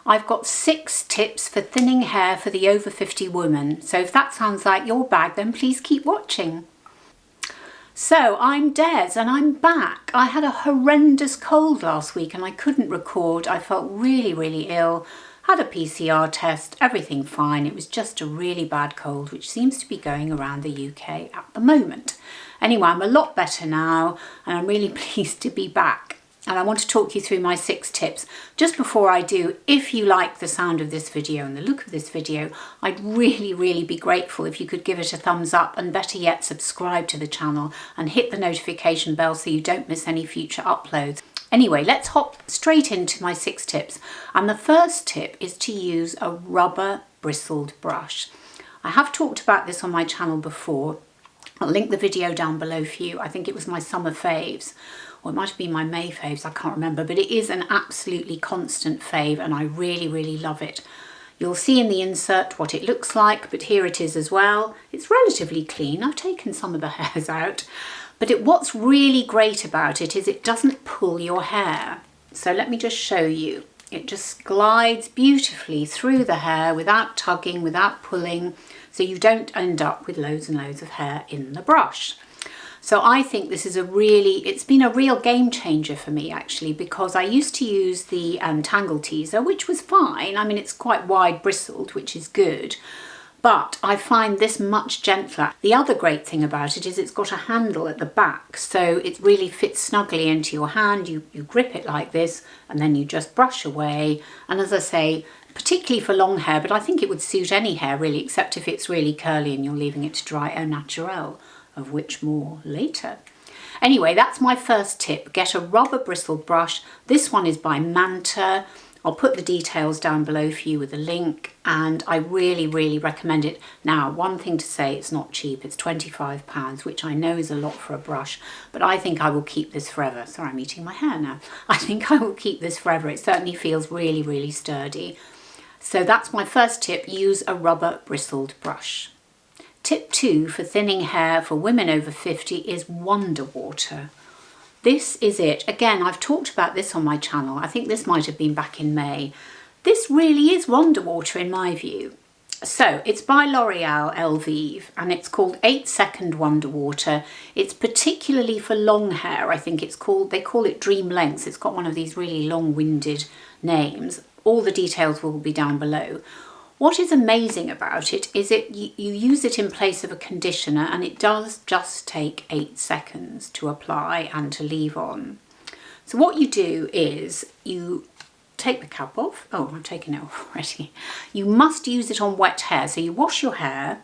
I've got 6 tips for thinning hair for the over 50 woman. So if that sounds like your bag, then please keep watching. So I'm Des and I'm back. I had a horrendous cold last week and I couldn't record. I felt really, really ill. Had a PCR test, everything fine. It was just a really bad cold, which seems to be going around the UK at the moment. Anyway, I'm a lot better now and I'm really pleased to be back. And I want to talk you through my 6 tips. Just before I do, if you like the sound of this video and the look of this video, I'd really, really be grateful if you could give it a thumbs up and better yet, subscribe to the channel and hit the notification bell so you don't miss any future uploads. Anyway, let's hop straight into my 6 tips. And the first tip is to use a rubber bristled brush. I have talked about this on my channel before. I'll link the video down below for you. I think it was my summer faves, or it might have been my May faves, I can't remember, but it is an absolutely constant fave and I really, really love it. You'll see in the insert what it looks like, but here it is as well. It's relatively clean. I've taken some of the hairs out. But what's really great about it is it doesn't pull your hair. So let me just show you. It just glides beautifully through the hair without tugging, without pulling, so you don't end up with loads and loads of hair in the brush. So I think this is it's been a real game changer for me actually, because I used to use the Tangle Teaser, which was fine. I mean, it's quite wide bristled, which is good. But I find this much gentler. The other great thing about it is it's got a handle at the back, so it really fits snugly into your hand. You grip it like this and then you just brush away. And as I say, particularly for long hair, but I think it would suit any hair really, except if it's really curly and you're leaving it to dry au naturel, of which more later. Anyway, that's my first tip. Get a rubber bristled brush. This one is by Manta. I'll put the details down below for you with a link, and I really, really recommend it. Now, one thing to say, it's not cheap. It's £25, which I know is a lot for a brush, but I think I will keep this forever. Sorry, I'm eating my hair now. I think I will keep this forever. It certainly feels really, really sturdy. So that's my first tip, use a rubber bristled brush. Tip 2 for thinning hair for women over 50 is Wonder Water. This is it. Again, I've talked about this on my channel. I think this might have been back in May. This really is Wonder Water in my view. So it's by Loreal Elvive and it's called 8-second Wonder Water. It's particularly for long hair. I think they call it Dream Lengths. It's got one of these really long-winded names. All the details will be down below. What is amazing about it is you use it in place of a conditioner and it does just take 8 seconds to apply and to leave on. So what you do is you take the cap off. Oh, I've taken it off already. You must use it on wet hair. So you wash your hair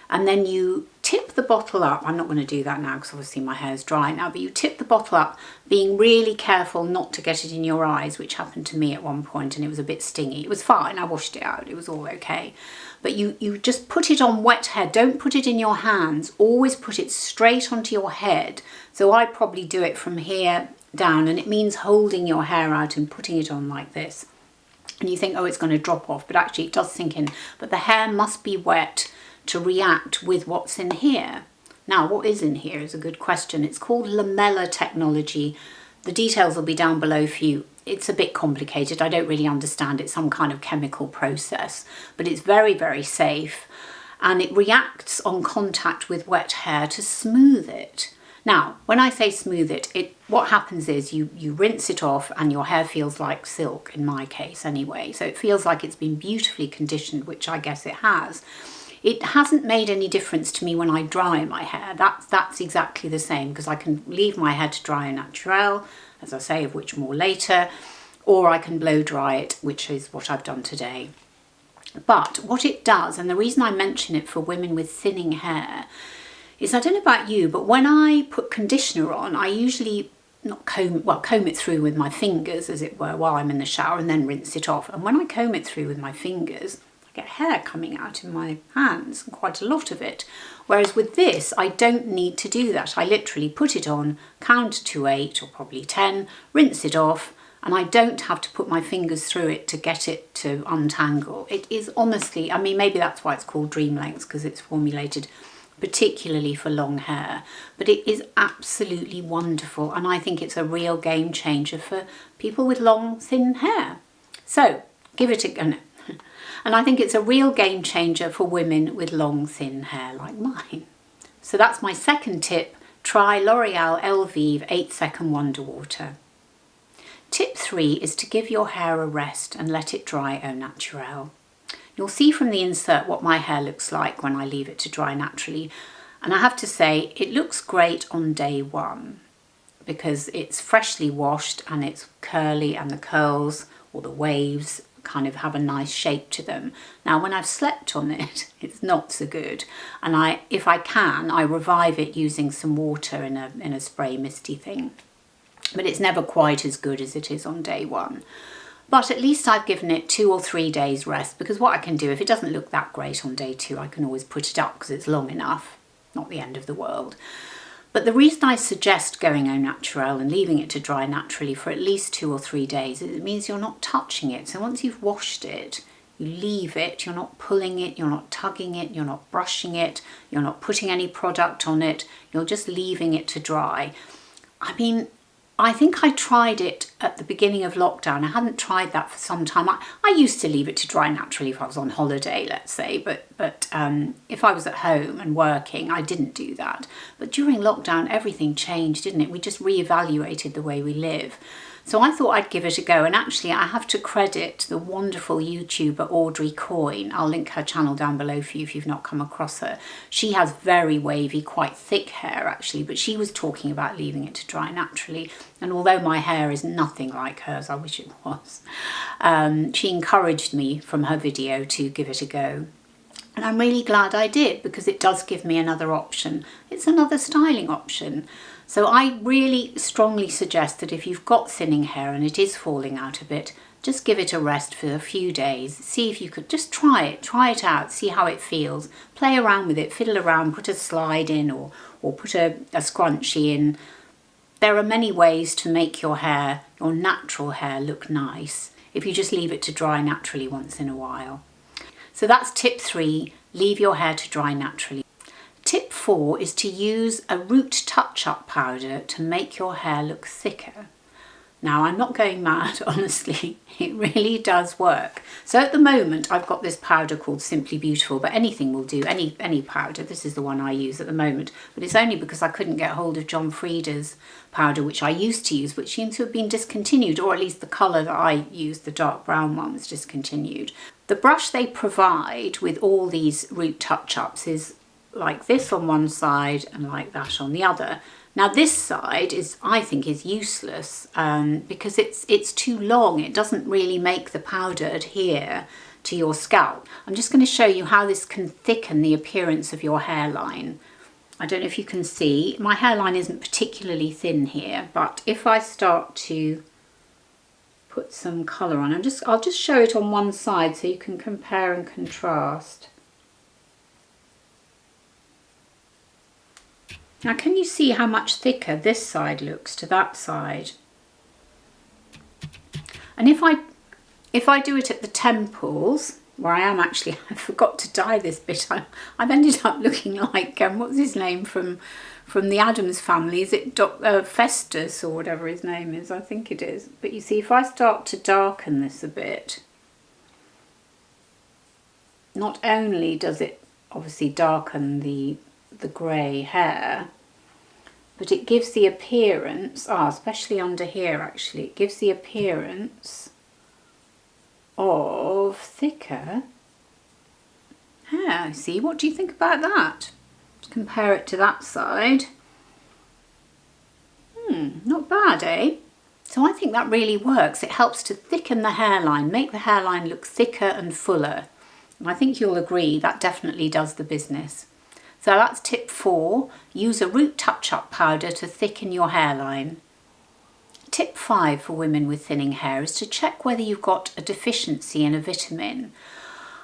and then you tip the bottle up. I'm not going to do that now because obviously my hair is dry now, but you tip the bottle up, being really careful not to get it in your eyes, which happened to me at one point and it was a bit stingy. It was fine, I washed it out, it was all okay. But you just put it on wet hair, don't put it in your hands, always put it straight onto your head. So I probably do it from here down, and it means holding your hair out and putting it on like this. And you think, oh, it's going to drop off, but actually it does sink in. But the hair must be wet to react with what's in here. Now, what is in here is a good question. It's called lamella technology. The details will be down below for you. It's a bit complicated. I don't really understand. It's some kind of chemical process, but it's very, very safe. And it reacts on contact with wet hair to smooth it. Now, when I say smooth it, what happens is you rinse it off and your hair feels like silk, in my case anyway. So it feels like it's been beautifully conditioned, which I guess it has. It hasn't made any difference to me when I dry my hair. That's exactly the same, because I can leave my hair to dry au naturel, as I say, of which more later, or I can blow dry it, which is what I've done today. But what it does, and the reason I mention it for women with thinning hair, is I don't know about you, but when I put conditioner on, I usually comb it through with my fingers, as it were, while I'm in the shower, and then rinse it off. And when I comb it through with my fingers, I get hair coming out in my hands, quite a lot of it. Whereas with this, I don't need to do that. I literally put it on, count to 8 or probably 10, rinse it off, and I don't have to put my fingers through it to get it to untangle. It is honestly, I mean, maybe that's why it's called Dream Lengths, because it's formulated particularly for long hair, but it is absolutely wonderful, and I think it's a real game changer for people with long, thin hair. So Give it a go. And I think it's a real game changer for women with long, thin hair like mine. So that's my second tip. Try L'Oreal Elvive 8-second Wonder Water. Tip 3 is to give your hair a rest and let it dry au naturel. You'll see from the insert what my hair looks like when I leave it to dry naturally. And I have to say, it looks great on day 1 because it's freshly washed and it's curly, and the curls or the waves kind of have a nice shape to them. Now, when I've slept on it, it's not so good. And if I can, I revive it using some water in a spray misty thing. But it's never quite as good as it is on day 1. But at least I've given it 2 or 3 days rest, because what I can do, if it doesn't look that great on day 2, I can always put it up because it's long enough. Not the end of the world. But the reason I suggest going au naturel and leaving it to dry naturally for at least 2 or 3 days is it means you're not touching it. So once you've washed it, you leave it, you're not pulling it, you're not tugging it, you're not brushing it, you're not putting any product on it, you're just leaving it to dry. I mean, I think I tried it at the beginning of lockdown. I hadn't tried that for some time. I used to leave it to dry naturally if I was on holiday, let's say, but if I was at home and working, I didn't do that. But during lockdown, everything changed, didn't it? We just reevaluated the way we live. So I thought I'd give it a go. And actually, I have to credit the wonderful YouTuber Audrey Coyne. I'll link her channel down below for you if you've not come across her. She has very wavy, quite thick hair actually, but she was talking about leaving it to dry naturally. And although my hair is nothing like hers, I wish it was, she encouraged me from her video to give it a go. And I'm really glad I did, because it does give me another option. It's another styling option. So I really strongly suggest that if you've got thinning hair and it is falling out a bit, just give it a rest for a few days. See if you could just try it out, see how it feels. Play around with it, fiddle around, put a slide in or put a scrunchie in. There are many ways to make your hair, your natural hair, look nice if you just leave it to dry naturally once in a while. So that's tip 3, leave your hair to dry naturally. Tip 4 is to use a root touch-up powder to make your hair look thicker. Now, I'm not going mad, honestly, it really does work. So at the moment, I've got this powder called Simply Beautiful, but anything will do, any powder. This is the one I use at the moment, but it's only because I couldn't get hold of John Frieda's powder, which I used to use, which seems to have been discontinued, or at least the colour that I used, the dark brown one, was discontinued. The brush they provide with all these root touch-ups is like this on one side and like that on the other. Now this side is, I think, is useless because it's too long. It doesn't really make the powder adhere to your scalp. I'm just going to show you how this can thicken the appearance of your hairline. I don't know if you can see, my hairline isn't particularly thin here, but if I start to put some colour on, I'll just show it on one side so you can compare and contrast. Now, can you see how much thicker this side looks to that side? And if I do it at the temples, where I am actually, I forgot to dye this bit. I've ended up looking like, what's his name from the Addams Family? Is it Festus or whatever his name is? I think it is. But you see, if I start to darken this a bit, not only does it obviously darken the grey hair, but it gives the appearance, especially under here actually, it gives the appearance of thicker hair. See, what do you think about that? Compare it to that side. Not bad, eh? So I think that really works. It helps to thicken the hairline, make the hairline look thicker and fuller. And I think you'll agree that definitely does the business. So that's tip 4, use a root touch-up powder to thicken your hairline. Tip 5 for women with thinning hair is to check whether you've got a deficiency in a vitamin.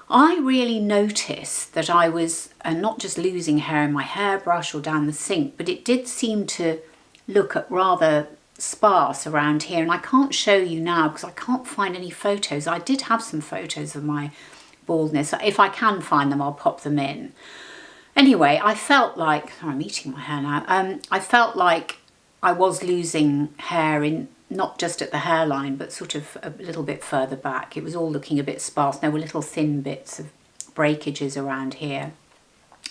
I really noticed that I was not just losing hair in my hairbrush or down the sink, but it did seem to look rather sparse around here. And I can't show you now because I can't find any photos. I did have some photos of my baldness. If I can find them, I'll pop them in. Anyway, I felt like, I'm eating my hair now, I felt like I was losing hair in not just at the hairline, but sort of a little bit further back. It was all looking a bit sparse. There were little thin bits of breakages around here.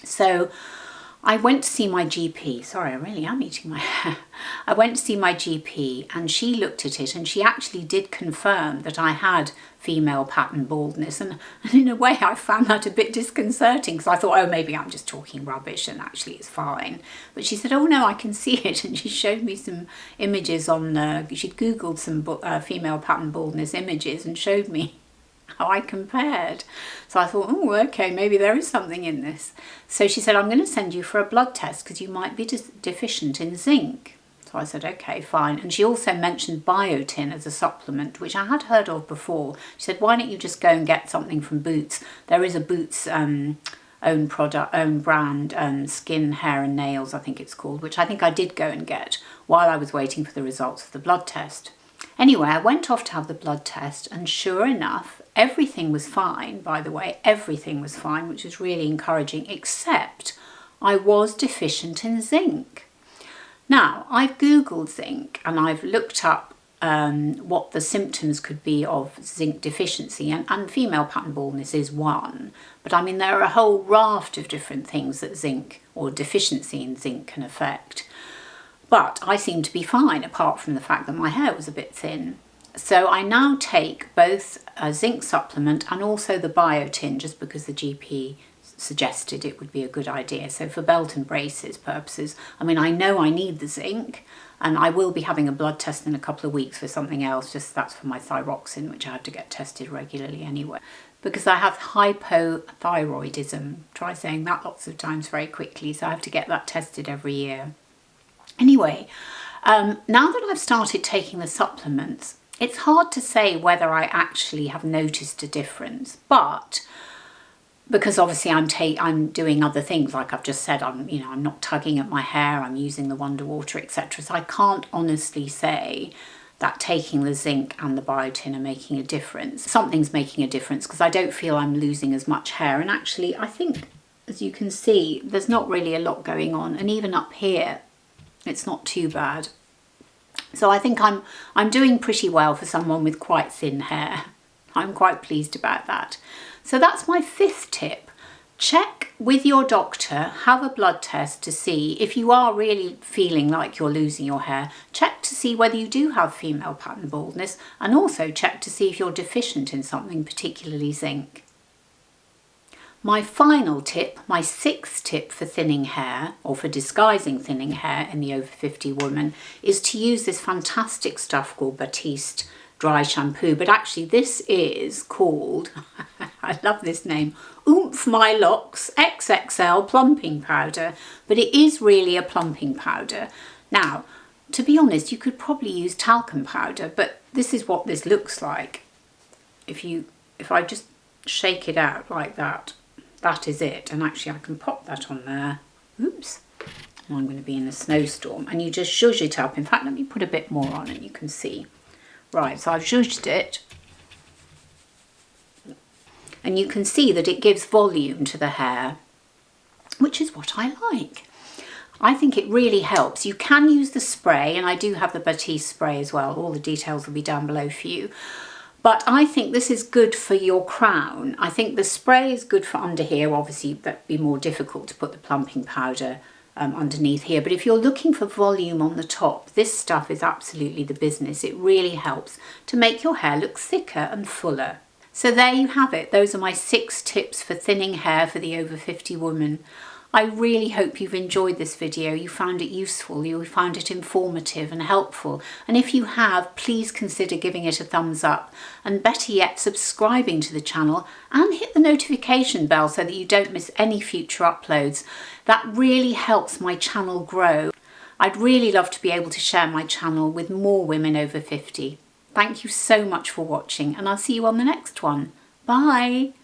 So I went to see my GP. Sorry, I really am eating my hair. I went to see my GP and she looked at it and she actually did confirm that I had female pattern baldness. And in a way, I found that a bit disconcerting because I thought, oh, maybe I'm just talking rubbish and actually it's fine. But she said, oh, no, I can see it. And she showed me some images on, she'd Googled some female pattern baldness images and showed me how I compared. So I thought, oh, okay, maybe there is something in this. So she said, I'm going to send you for a blood test because you might be deficient in zinc. So I said, okay, fine. And she also mentioned Biotin as a supplement, which I had heard of before. She said, why don't you just go and get something from Boots? There is a Boots own brand, Skin, Hair and Nails, I think it's called, which I think I did go and get while I was waiting for the results of the blood test. Anyway, I went off to have the blood test and sure enough, everything was fine, by the way, everything was fine, which was really encouraging, except I was deficient in zinc. Now, I've Googled zinc and I've looked up what the symptoms could be of zinc deficiency, and female pattern baldness is one. But I mean, there are a whole raft of different things that zinc or deficiency in zinc can affect. But I seemed to be fine, apart from the fact that my hair was a bit thin. So I now take both a zinc supplement and also the Biotin, just because the GP suggested it would be a good idea. So for belt and braces purposes, I mean, I know I need the zinc, and I will be having a blood test in a couple of weeks for something else, just that's for my thyroxine, which I have to get tested regularly anyway. Because I have hypothyroidism. Try saying that lots of times very quickly, so I have to get that tested every year. Anyway, now that I've started taking the supplements, it's hard to say whether I actually have noticed a difference, but because obviously I'm doing other things, like I've just said, I'm not tugging at my hair, I'm using the Wonder Water, etc. So I can't honestly say that taking the zinc and the Biotin are making a difference. Something's making a difference because I don't feel I'm losing as much hair, and actually I think, as you can see, there's not really a lot going on, and even up here it's not too bad. So I think I'm doing pretty well for someone with quite thin hair. I'm quite pleased about that. So that's my 5th tip. Check with your doctor, have a blood test to see if you are really feeling like you're losing your hair. Check to see whether you do have female pattern baldness, and also check to see if you're deficient in something, particularly zinc. My final tip, my 6th tip for thinning hair, or for disguising thinning hair in the over 50 woman, is to use this fantastic stuff called Batiste dry shampoo. But actually this is called, I love this name, Oomph My Locks XXL Plumping Powder. But it is really a plumping powder. Now, to be honest, you could probably use talcum powder, but this is what this looks like. If I just shake it out like that, that is it. And actually I can pop that on there. Oops. And I'm going to be in a snowstorm. And you just zhuzh it up. In fact, let me put a bit more on and you can see. Right, so I've zhuzhed it. And you can see that it gives volume to the hair, which is what I like. I think it really helps. You can use the spray, and I do have the Batiste spray as well. All the details will be down below for you. But I think this is good for your crown. I think the spray is good for under here. Obviously, that'd be more difficult to put the plumping powder underneath here. But if you're looking for volume on the top, this stuff is absolutely the business. It really helps to make your hair look thicker and fuller. So there you have it. Those are my 6 tips for thinning hair for the over 50 woman. I really hope you've enjoyed this video, you found it useful, you found it informative and helpful. And if you have, please consider giving it a thumbs up, and better yet, subscribing to the channel and hit the notification bell so that you don't miss any future uploads. That really helps my channel grow. I'd really love to be able to share my channel with more women over 50. Thank you so much for watching, and I'll see you on the next one. Bye!